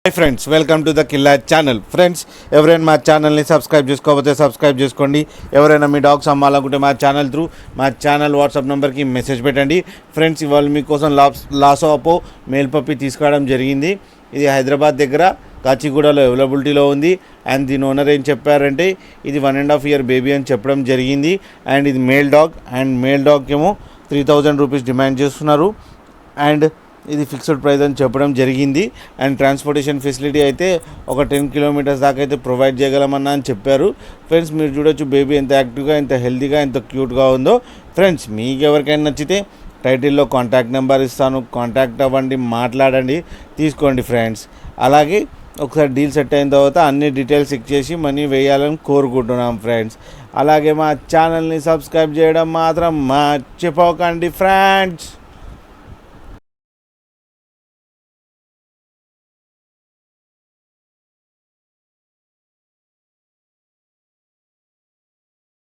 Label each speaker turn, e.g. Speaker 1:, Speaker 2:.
Speaker 1: Hi friends, welcome to the Killa channel. Friends, ఎవరైనా మా ఛానల్ని సబ్స్క్రైబ్ చేసుకోకపోతే సబ్స్క్రైబ్ చేసుకోండి. ఎవరైనా మీ డాగ్స్ అమ్మాలనుకుంటే మా ఛానల్ వాట్సాప్ నెంబర్కి మెసేజ్ పెట్టండి. ఫ్రెండ్స్, ఇవాళ మీకోసం లాసో అపో మేల్ పప్పి తీసుకురావడం జరిగింది. ఇది హైదరాబాద్ దగ్గర కాచిగూడలో అవైలబిలిటీలో ఉంది. అండ్ దీని ఓనర్ ఏం చెప్పారంటే ఇది 1.5 year బేబీ అని చెప్పడం జరిగింది. అండ్ ఇది మేల్ డాగ్. అండ్ మేల్ డాగ్కి ఏమో 3000 రూపీస్ డిమాండ్ చేస్తున్నారు. అండ్ ఇది ఫిక్స్డ్ ప్రైస్ అని చెప్పడం జరిగింది. అండ్ ట్రాన్స్పోర్టేషన్ ఫెసిలిటీ అయితే ఒక 10 kilometers దాకా అయితే ప్రొవైడ్ చేయగలమన్నా అని చెప్పారు. ఫ్రెండ్స్, మీరు చూడొచ్చు బేబీ ఎంత యాక్టివ్గా, ఎంత హెల్తీగా, ఎంత క్యూట్గా ఉందో. ఫ్రెండ్స్, మీకు ఎవరికైనా నచ్చితే టైటిల్లో కాంటాక్ట్ నెంబర్ ఇస్తాను, కాంటాక్ట్ అవ్వండి, మాట్లాడండి, తీసుకోండి ఫ్రెండ్స్. అలాగే ఒకసారి డీల్ సెట్ అయిన తర్వాత అన్ని డీటెయిల్స్ చెక్ చేసి మనీ వేయాలని కోరుకుంటున్నాం ఫ్రెండ్స్. అలాగే మా ఛానల్ని సబ్స్క్రైబ్ చేయడం మాత్రం మర్చిపోకండి ఫ్రెండ్స్.